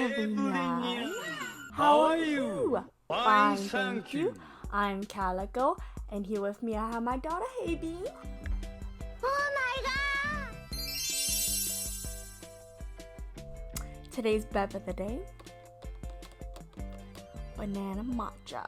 everyone. How are you? Fine, thank you. I'm Calico, and here with me I have my daughter haiii. Oh my god! Today's bev of the day: banana matcha.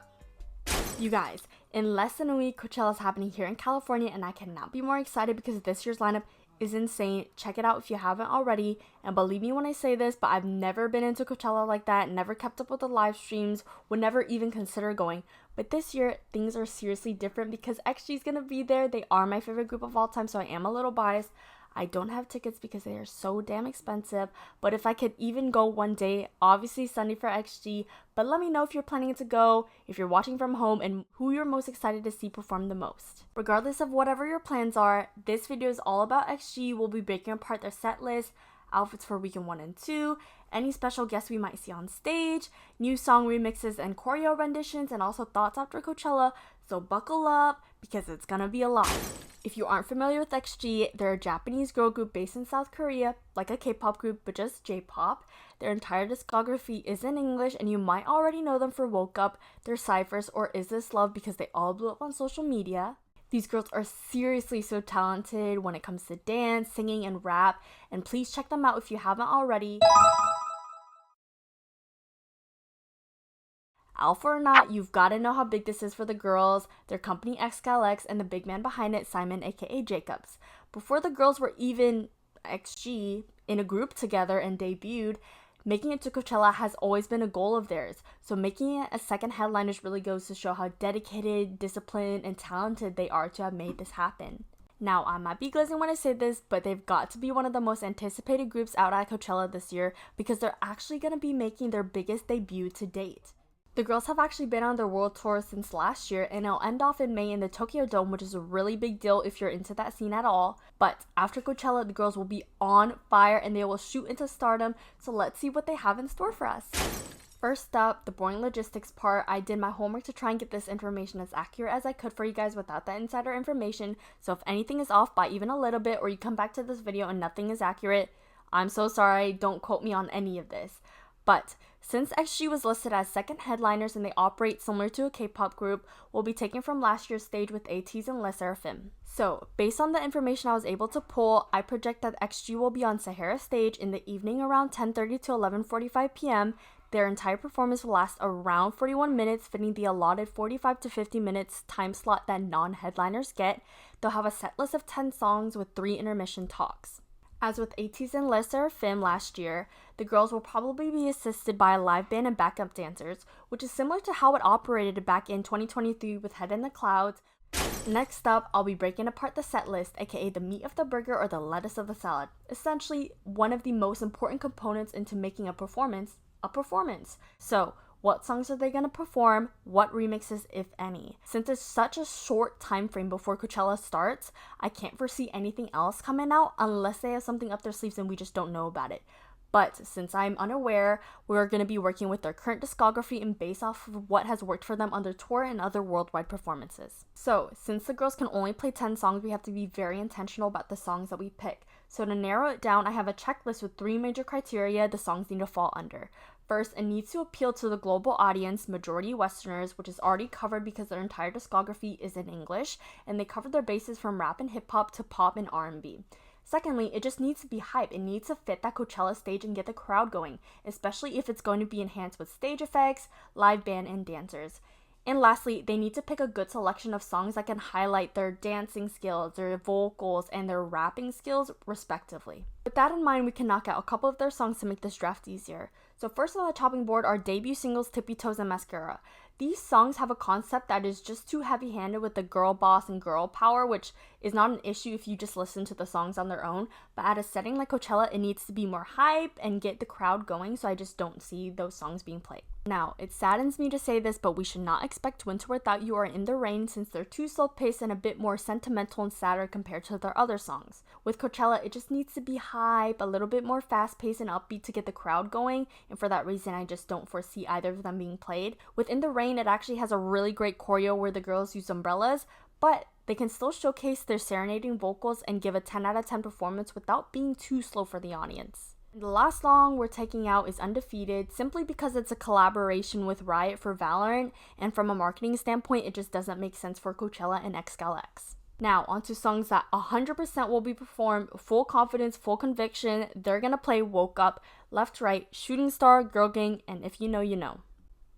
You guys, in less than a week, Coachella is happening here in California, and I cannot be more excited because this year's lineup is insane. Check it out if you haven't already, and believe me when I say this, but I've never been into Coachella like that, never kept up with the live streams, would never even consider going. But this year, things are seriously different because XG is gonna be there. They are my favorite group of all time, so I am a little biased. I don't have tickets because they are so damn expensive, but if I could even go one day, obviously Sunday for XG, but let me know if you're planning to go, if you're watching from home, and who you're most excited to see perform the most. Regardless of whatever your plans are, this video is all about XG. We'll be breaking apart their set list, outfits for weekend 1 and 2, any special guests we might see on stage, new song remixes and choreo renditions, and also thoughts after Coachella, so buckle up because it's gonna be a lot. If you aren't familiar with XG, they're a Japanese girl group based in South Korea, like a K-pop group, but just J-pop. Their entire discography is in English, and you might already know them for Woke Up, their Cyphers, or Is This Love, because they all blew up on social media. These girls are seriously so talented when it comes to dance, singing, and rap, and please check them out if you haven't already. Alpha or not, you've got to know how big this is for the girls, their company XLX, and the big man behind it, Simon aka Jacobs. Before the girls were even XG in a group together and debuted, making it to Coachella has always been a goal of theirs. So making it a second headliner really goes to show how dedicated, disciplined, and talented they are to have made this happen. Now, I might be glazing when I say this, but they've got to be one of the most anticipated groups out at Coachella this year because they're actually going to be making their biggest debut to date. The girls have actually been on their world tour since last year, and it'll end off in May in the Tokyo Dome, which is a really big deal if you're into that scene at all. But after Coachella, the girls will be on fire and they will shoot into stardom, so let's see what they have in store for us. First up, the boring logistics part. I did my homework to try and get this information as accurate as I could for you guys without that insider information, so if anything is off by even a little bit, or you come back to this video and nothing is accurate, I'm so sorry, don't quote me on any of this. But since XG was listed as second headliners and they operate similar to a K-pop group, will be taken from last year's stage with ATEEZ and LE SSERAFIM. So, based on the information I was able to pull, I project that XG will be on Sahara stage in the evening around 10:30 to 11:45 p.m. Their entire performance will last around 41 minutes, fitting the allotted 45 to 50 minutes time slot that non-headliners get. They'll have a set list of 10 songs with 3 intermission talks. As with ATEEZ and LE SSERAFIM last year, the girls will probably be assisted by a live band and backup dancers, which is similar to how it operated back in 2023 with Head in the Clouds. Next up, I'll be breaking apart the set list, aka the meat of the burger or the lettuce of the salad. Essentially, one of the most important components into making a performance. So, what songs are they going to perform? What remixes, if any? Since it's such a short time frame before Coachella starts, I can't foresee anything else coming out unless they have something up their sleeves and we just don't know about it. But since I'm unaware, we're going to be working with their current discography and base off of what has worked for them on their tour and other worldwide performances. So, since the girls can only play 10 songs, we have to be very intentional about the songs that we pick. So to narrow it down, I have a checklist with 3 major criteria the songs need to fall under. First, it needs to appeal to the global audience, majority Westerners, which is already covered because their entire discography is in English, and they cover their bases from rap and hip-hop to pop and R&B. Secondly, it just needs to be hype. It needs to fit that Coachella stage and get the crowd going, especially if it's going to be enhanced with stage effects, live band, and dancers. And lastly, they need to pick a good selection of songs that can highlight their dancing skills, their vocals, and their rapping skills, respectively. With that in mind, we can knock out a couple of their songs to make this draft easier. So first on the chopping board are debut singles Tippy Toes and Mascara. These songs have a concept that is just too heavy-handed with the girl boss and girl power, which is not an issue if you just listen to the songs on their own, but at a setting like Coachella, it needs to be more hype and get the crowd going, so I just don't see those songs being played. Now, it saddens me to say this, but we should not expect Winter Without You or In the Rain since they're too slow-paced and a bit more sentimental and sadder compared to their other songs. With Coachella, it just needs to be hype, a little bit more fast-paced and upbeat to get the crowd going, and for that reason, I just don't foresee either of them being played. With In the Rain, it actually has a really great choreo where the girls use umbrellas, but they can still showcase their serenading vocals and give a 10 out of 10 performance without being too slow for the audience. The last song we're taking out is Undefeated, simply because it's a collaboration with Riot for Valorant, and from a marketing standpoint, it just doesn't make sense for Coachella and xcalx. Now, onto songs that 100% will be performed, full confidence, full conviction. They're gonna play Woke Up, Left Right, Shooting Star, Girl Gang, and If You Know, You Know.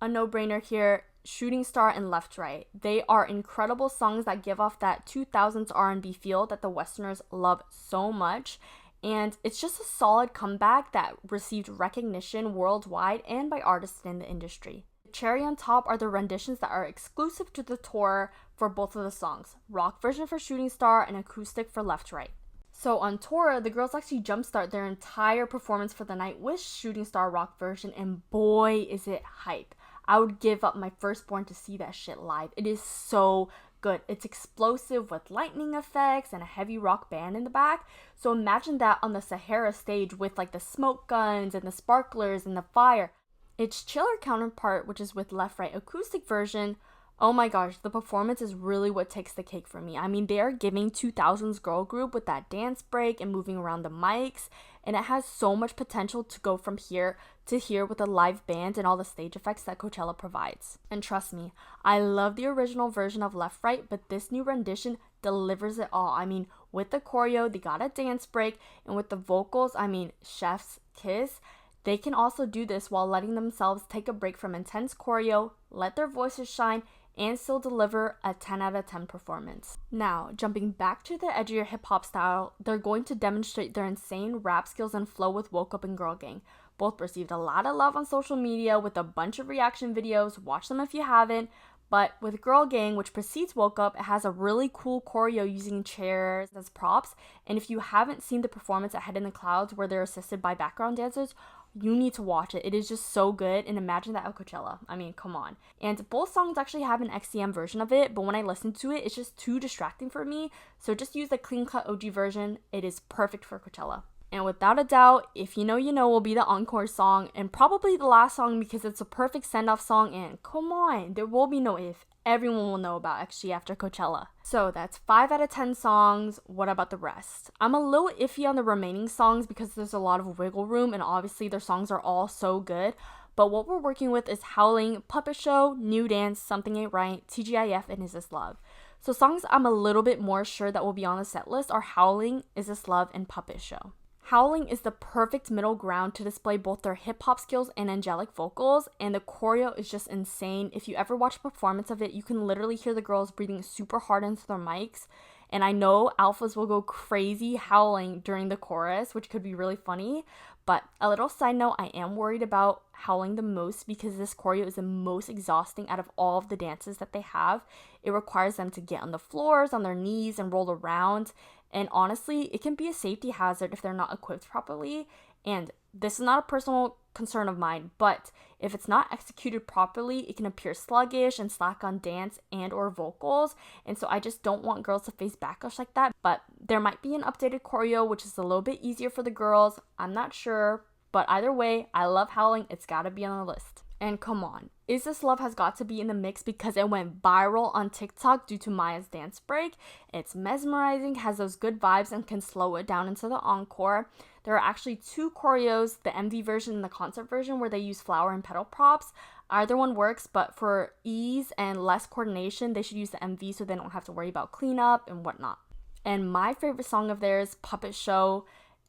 A no-brainer here, Shooting Star and Left Right. They are incredible songs that give off that 2000s R&B feel that the Westerners love so much. And it's just a solid comeback that received recognition worldwide and by artists in the industry. The cherry on top are the renditions that are exclusive to the tour for both of the songs. Rock version for Shooting Star and acoustic for Left Right. So on tour, the girls actually jumpstart their entire performance for the night with Shooting Star rock version, and boy is it hype. I would give up my firstborn to see that shit live. It is so good. It's explosive with lightning effects and a heavy rock band in the back. So imagine that on the Sahara stage with like the smoke guns and the sparklers and the fire. Its chiller counterpart, which is with Left Right acoustic version, oh my gosh, the performance is really what takes the cake for me. I mean, they are giving 2000s girl group with that dance break and moving around the mics, and it has so much potential to go from here to here with a live band and all the stage effects that Coachella provides. And trust me, I love the original version of Left Right, but this new rendition delivers it all. I mean, with the choreo, they got a dance break, and with the vocals, I mean, chef's kiss. They can also do this while letting themselves take a break from intense choreo, let their voices shine, and still deliver a 10 out of 10 performance. Now, jumping back to the edgier hip-hop style, they're going to demonstrate their insane rap skills and flow with Woke Up and Girl Gang. Both received a lot of love on social media with a bunch of reaction videos. Watch them if you haven't. But with Girl Gang, which precedes Woke Up, it has a really cool choreo using chairs as props. And if you haven't seen the performance at Head in the Clouds where they're assisted by background dancers, you need to watch it. It is just so good, and imagine that at Coachella. I mean, come on. And both songs actually have an XCM version of it, but when I listen to it, it's just too distracting for me. So just use the clean cut OG version. It is perfect for Coachella. And without a doubt, If You Know, You Know will be the encore song, and probably the last song because it's a perfect send-off song, and come on, there will be no if. Everyone will know about XG after Coachella. So that's 5 out of 10 songs. What about the rest? I'm a little iffy on the remaining songs because there's a lot of wiggle room, and obviously their songs are all so good. But what we're working with is Howling, Puppet Show, New Dance, Something Ain't Right, TGIF, and Is This Love. So songs I'm a little bit more sure that will be on the set list are Howling, Is This Love, and Puppet Show. Howling is the perfect middle ground to display both their hip-hop skills and angelic vocals, and the choreo is just insane. If you ever watch a performance of it, you can literally hear the girls breathing super hard into their mics, and I know alphas will go crazy howling during the chorus, which could be really funny. But a little side note, I am worried about Howling the most because this choreo is the most exhausting out of all of the dances that they have. It requires them to get on the floors, on their knees, and roll around. And honestly, it can be a safety hazard if they're not equipped properly. And this is not a personal concern of mine, but if it's not executed properly, it can appear sluggish and slack on dance and or vocals. And so I just don't want girls to face backlash like that. But there might be an updated choreo, which is a little bit easier for the girls. I'm not sure. But either way, I love Howling. It's gotta be on the list. And come on, Is This Love has got to be in the mix because it went viral on TikTok due to Maya's dance break. It's mesmerizing, has those good vibes, and can slow it down into the encore. There are actually 2 choreos, the MV version and the concert version, where they use flower and petal props. Either one works, but for ease and less coordination, they should use the MV so they don't have to worry about cleanup and whatnot. And my favorite song of theirs, Puppet Show,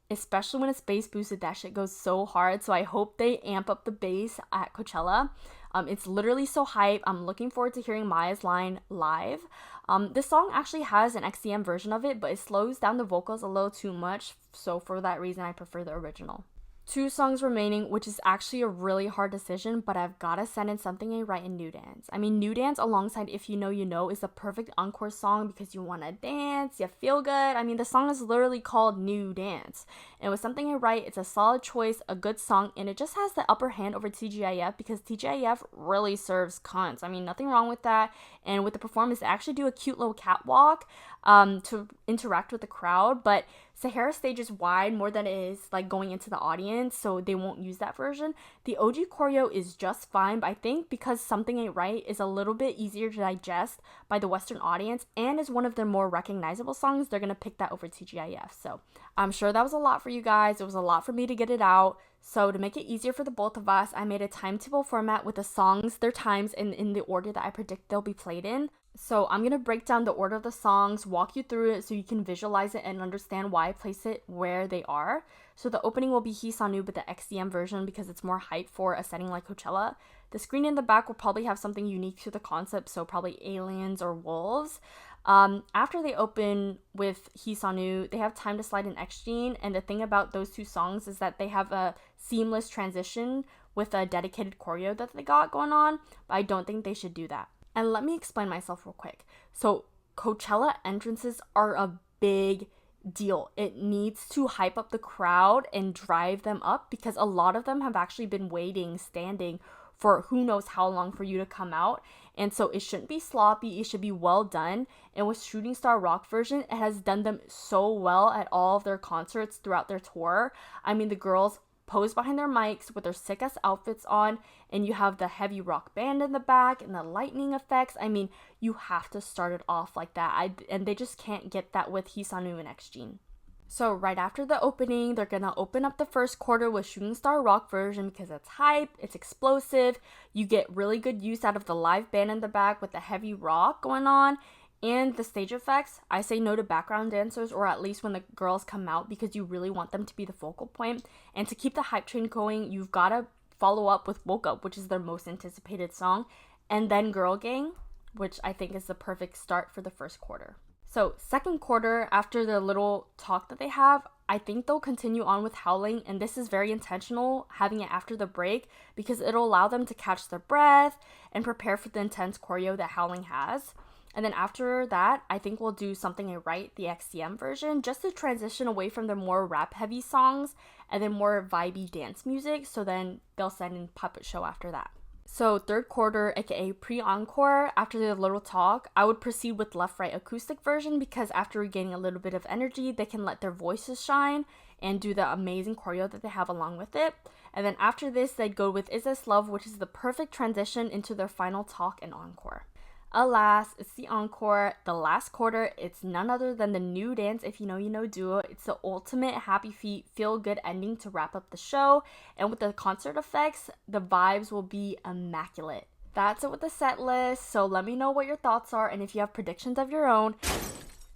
especially when it's bass boosted, that shit goes so hard. So I hope they amp up the bass at Coachella. It's literally so hype. I'm looking forward to hearing Maya's line live. This song actually has an XCM version of it, but it slows down the vocals a little too much. So for that reason, I prefer the original. 2 songs remaining, which is actually a really hard decision, but I've gotta send in Something Ain't Right in New Dance. I mean, New Dance alongside If You Know, You Know is the perfect encore song because you wanna dance, you feel good. I mean, the song is literally called New Dance. And with Something Ain't Right, it's a solid choice, a good song, and it just has the upper hand over TGIF because TGIF really serves cunts. I mean, nothing wrong with that. And with the performance, they actually do a cute little catwalk to interact with the crowd, but Sahara's stage is wide more than it is like going into the audience, so they won't use that version. The OG choreo is just fine, but I think because Something Ain't Right is a little bit easier to digest by the Western audience and is one of their more recognizable songs, they're gonna pick that over TGIF. So I'm sure that was a lot for you guys. It was a lot for me to get it out. So to make it easier for the both of us, I made a timetable format with the songs, their times, and in the order that I predict they'll be played in. So I'm going to break down the order of the songs, walk you through it so you can visualize it and understand why I place it where they are. So the opening will be Hisanu, but the XDM version because it's more hype for a setting like Coachella. The screen in the back will probably have something unique to the concept, so probably aliens or wolves. After they open with Hisanu, they have time to slide in X-Gene, and the thing about those two songs is that they have a seamless transition with a dedicated choreo that they got going on, but I don't think they should do that. And let me explain myself real quick. So Coachella entrances are a big deal. It needs to hype up the crowd and drive them up because a lot of them have actually been waiting, standing for who knows how long for you to come out. And so it shouldn't be sloppy, it should be well done. And with Shooting Star Rock version, it has done them so well at all of their concerts throughout their tour. I mean, the girls pose behind their mics with their sick ass outfits on, and you have the heavy rock band in the back and the lightning effects. I mean, you have to start it off like that. And they just can't get that with Hisanu and X-Gene. So right after the opening, they're gonna open up the first quarter with Shooting Star Rock version because it's hype, it's explosive, you get really good use out of the live band in the back with the heavy rock going on, and the stage effects. I say no to background dancers, or at least when the girls come out, because you really want them to be the focal point. And to keep the hype train going, you've gotta follow up with Woke Up, which is their most anticipated song, and then Girl Gang, which I think is the perfect start for the first quarter. So second quarter, after the little talk that they have, I think they'll continue on with Howling, and this is very intentional, having it after the break, because it'll allow them to catch their breath and prepare for the intense choreo that Howling has. And then after that, I think we'll do Something Ain't Right, the XCM version, just to transition away from the more rap-heavy songs and then more vibey dance music, so then they'll send in Puppet Show after that. So third quarter, aka pre-encore, after the little talk, I would proceed with left-right acoustic version because after regaining a little bit of energy, they can let their voices shine and do the amazing choreo that they have along with it. And then after this, they'd go with Is This Love, which is the perfect transition into their final talk and encore. Alas, it's the encore, the last quarter. It's none other than the New Dance If You Know You Know duo. It's the ultimate happy feet, feel good ending to wrap up the show. And with the concert effects, the vibes will be immaculate. That's it with the set list. So let me know what your thoughts are and if you have predictions of your own.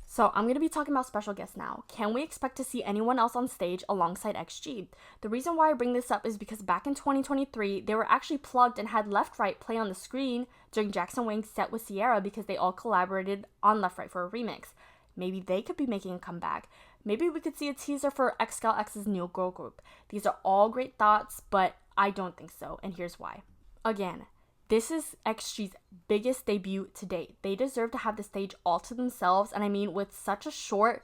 So I'm going to be talking about special guests now. Can we expect to see anyone else on stage alongside XG? The reason why I bring this up is because back in 2023, they were actually plugged and had Left Right play on the screen during Jackson Wang's set with Sierra because they all collaborated on Left Right for a remix. Maybe they could be making a comeback. Maybe we could see a teaser for XLX's new girl group. These are all great thoughts, but I don't think so, and here's why. Again, this is XG's biggest debut to date. They deserve to have the stage all to themselves, and I mean with such a short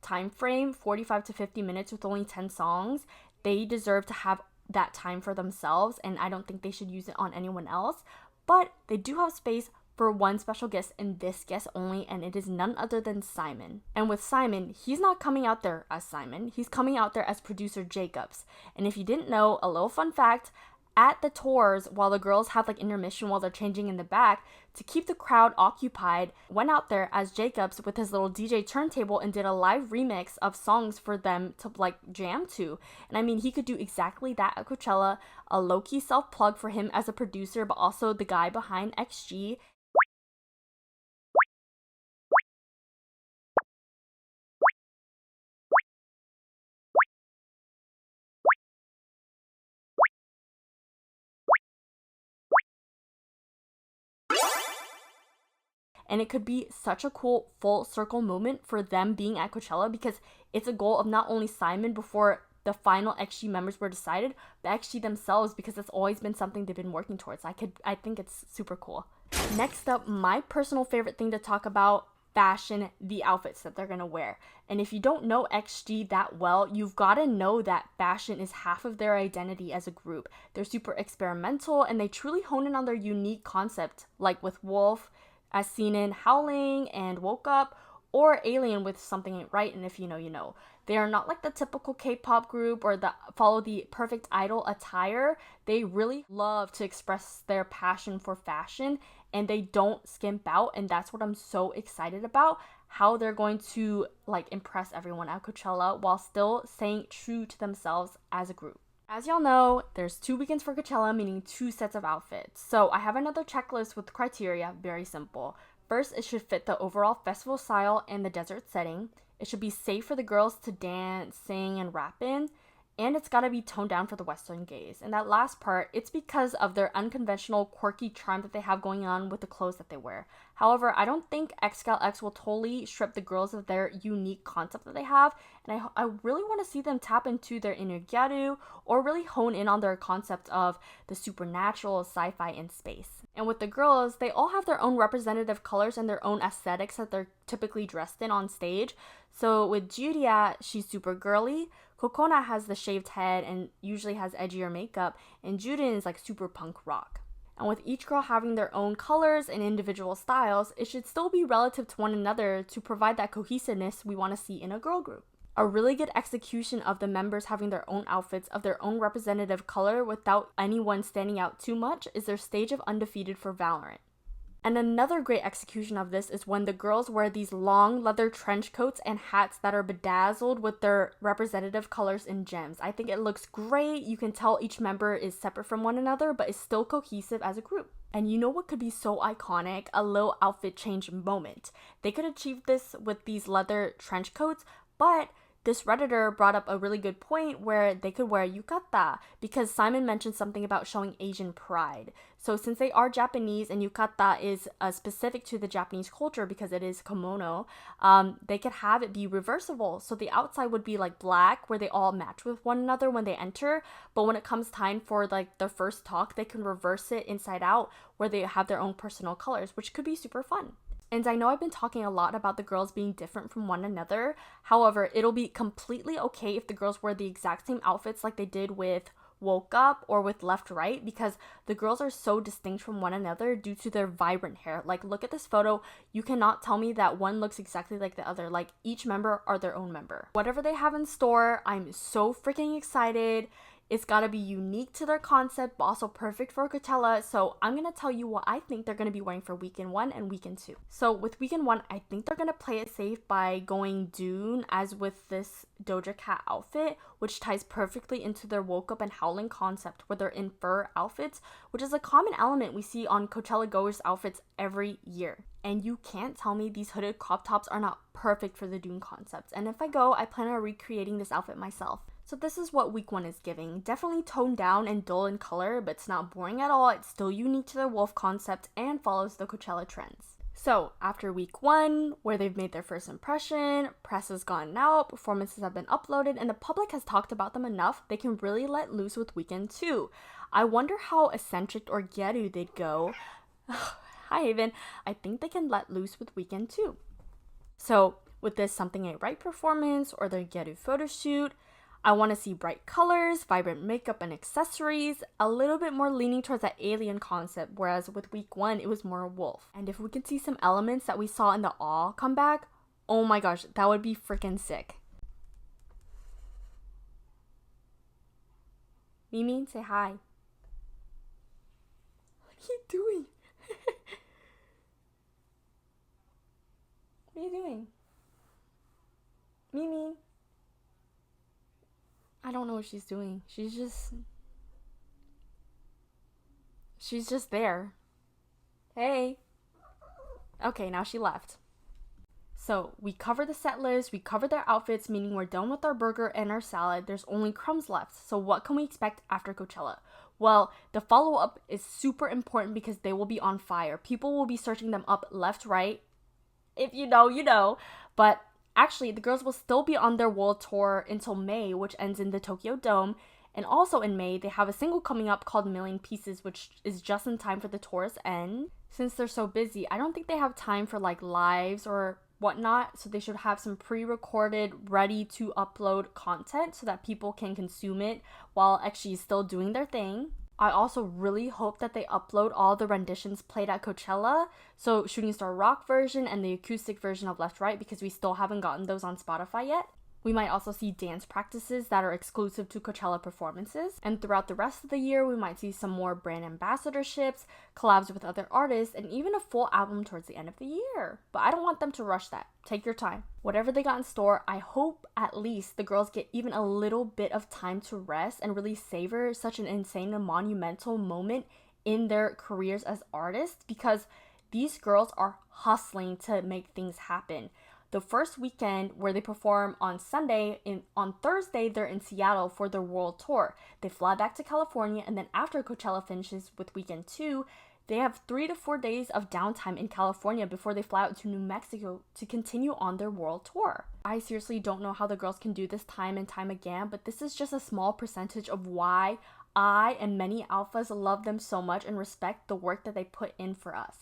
time frame, 45 to 50 minutes with only 10 songs, they deserve to have that time for themselves, and I don't think they should use it on anyone else. But they do have space for one special guest and this guest only, and it is none other than Simon. And with Simon, he's not coming out there as Simon, he's coming out there as producer Jacobs. And if you didn't know, a little fun fact, at the tours, while the girls have intermission while they're changing in the back, to keep the crowd occupied, went out there as Jacobs with his little DJ turntable and did a live remix of songs for them to jam to. And I mean, he could do exactly that at Coachella, a low-key self-plug for him as a producer, but also the guy behind XG. And it could be such a cool full circle moment for them being at Coachella because it's a goal of not only Simon before the final XG members were decided, but XG themselves, because it's always been something they've been working towards. I think it's super cool. Next up, my personal favorite thing to talk about, fashion, the outfits that they're gonna wear. And if you don't know XG that well, you've gotta know that fashion is half of their identity as a group. They're super experimental and they truly hone in on their unique concept, like with Wolf, as seen in Howling and Woke Up, or Alien with Something Ain't Right and If You Know, You Know. They are not like the typical K-pop group or that follow the perfect idol attire. They really love to express their passion for fashion, and they don't skimp out, and that's what I'm so excited about, how they're going to like impress everyone at Coachella while still staying true to themselves as a group. As y'all know, there's 2 weekends for Coachella, meaning 2 sets of outfits. So I have another checklist with criteria, very simple. First, it should fit the overall festival style and the desert setting. It should be safe for the girls to dance, sing, and rap in. And it's gotta be toned down for the Western gaze. And that last part, it's because of their unconventional, quirky charm that they have going on with the clothes that they wear. However, I don't think XXX will totally strip the girls of their unique concept that they have. And I really want to see them tap into their inner gyaru or really hone in on their concept of the supernatural, sci-fi, and space. And with the girls, they all have their own representative colors and their own aesthetics that they're typically dressed in on stage. So with Julia, she's super girly. Kokona has the shaved head and usually has edgier makeup, and Juden is like super punk rock. And with each girl having their own colors and individual styles, it should still be relative to one another to provide that cohesiveness we want to see in a girl group. A really good execution of the members having their own outfits of their own representative color without anyone standing out too much is their stage of Undefeated for Valorant. And another great execution of this is when the girls wear these long leather trench coats and hats that are bedazzled with their representative colors and gems. I think it looks great. You can tell each member is separate from one another, but is still cohesive as a group. And you know what could be so iconic? A little outfit change moment. They could achieve this with these leather trench coats, but this Redditor brought up a really good point where they could wear yukata because Simon mentioned something about showing Asian pride. So since they are Japanese and yukata is specific to the Japanese culture because it is kimono, they could have it be reversible. So the outside would be like black where they all match with one another when they enter. But when it comes time for like their first talk, they can reverse it inside out where they have their own personal colors, which could be super fun. And I know I've been talking a lot about the girls being different from one another. However, it'll be completely okay if the girls wear the exact same outfits like they did with Woke Up or with Left Right, because the girls are so distinct from one another due to their vibrant hair. Like, look at this photo. You cannot tell me that one looks exactly like the other. Like, each member are their own member. Whatever they have in store, I'm so freaking excited. It's gotta be unique to their concept, but also perfect for Coachella. So I'm gonna tell you what I think they're gonna be wearing for weekend 1 and weekend 2. So with weekend 1, I think they're gonna play it safe by going Dune as with this Doja Cat outfit, which ties perfectly into their Woke Up and Howling concept, where they're in fur outfits, which is a common element we see on Coachella goers' outfits every year. And you can't tell me these hooded crop tops are not perfect for the Dune concept. And if I go, I plan on recreating this outfit myself. So this is what week 1 is giving. Definitely toned down and dull in color, but it's not boring at all. It's still unique to their wolf concept and follows the Coachella trends. So after week 1, where they've made their first impression, press has gone out, performances have been uploaded, and the public has talked about them enough, they can really let loose with weekend 2. I wonder how eccentric or gyaru they'd go. Hi Haven. I think they can let loose with weekend 2. So with this Something Ain't Right performance or their gyaru photo shoot, I want to see bright colors, vibrant makeup and accessories, a little bit more leaning towards that alien concept, whereas with week 1, it was more wolf. And if we can see some elements that we saw in the aaaalll come back, oh my gosh, that would be freaking sick. Mimi, say hi. What are you doing? What are you doing? Mimi. I don't know what she's doing. She's just there. Hey. Okay, now she left. So we cover the set list, we cover their outfits, meaning we're done with our burger and our salad. There's only crumbs left. So what can we expect after Coachella? Well, the follow-up is super important because they will be on fire. People will be searching them up left, right. If you know, you know. But actually, the girls will still be on their world tour until May, which ends in the Tokyo Dome. And also in May, they have a single coming up called Million Pieces, which is just in time for the tour's end. Since they're so busy, I don't think they have time for like lives or whatnot, so they should have some pre-recorded, ready to upload content so that people can consume it while actually still doing their thing. I also really hope that they upload all the renditions played at Coachella, so Shooting Star Rock version and the acoustic version of Left Right, because we still haven't gotten those on Spotify yet. We might also see dance practices that are exclusive to Coachella performances. And throughout the rest of the year, we might see some more brand ambassadorships, collabs with other artists, and even a full album towards the end of the year. But I don't want them to rush that. Take your time. Whatever they got in store, I hope at least the girls get even a little bit of time to rest and really savor such an insane and monumental moment in their careers as artists, because these girls are hustling to make things happen. The first weekend where they perform on Sunday, on Thursday, they're in Seattle for their world tour. They fly back to California, and then after Coachella finishes with weekend 2, they have 3 to 4 days of downtime in California before they fly out to New Mexico to continue on their world tour. I seriously don't know how the girls can do this time and time again, but this is just a small percentage of why I and many alphas love them so much and respect the work that they put in for us.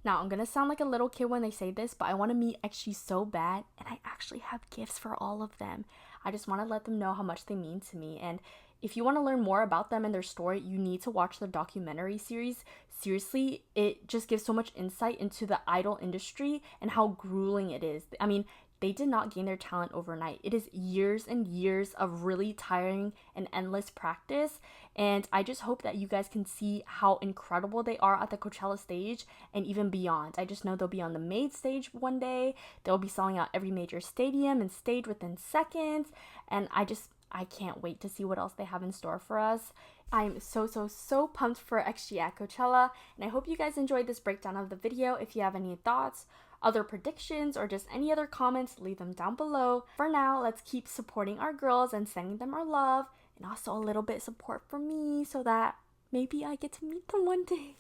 Now, I'm gonna sound like a little kid when they say this, but I want to meet XG so bad, and I actually have gifts for all of them. I just want to let them know how much they mean to me, and if you want to learn more about them and their story, you need to watch their documentary series. Seriously, it just gives so much insight into the idol industry and how grueling it is. I mean, they did not gain their talent overnight. It is years and years of really tiring and endless practice. And I just hope that you guys can see how incredible they are at the Coachella stage and even beyond. I just know they'll be on the main stage one day. They'll be selling out every major stadium and stage within seconds. And I can't wait to see what else they have in store for us. I'm so pumped for XG at Coachella. And I hope you guys enjoyed this breakdown of the video. If you have any thoughts, other predictions, or just any other comments, leave them down below. For now, let's keep supporting our girls and sending them our love, and also a little bit support from me so that maybe I get to meet them one day.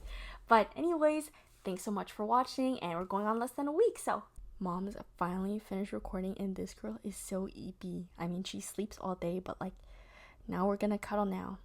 But anyways, thanks so much for watching, and we're going on less than a week, so Mom's finally finished recording, and this girl is so eepy. I mean, she sleeps all day, but like, now we're gonna cuddle now.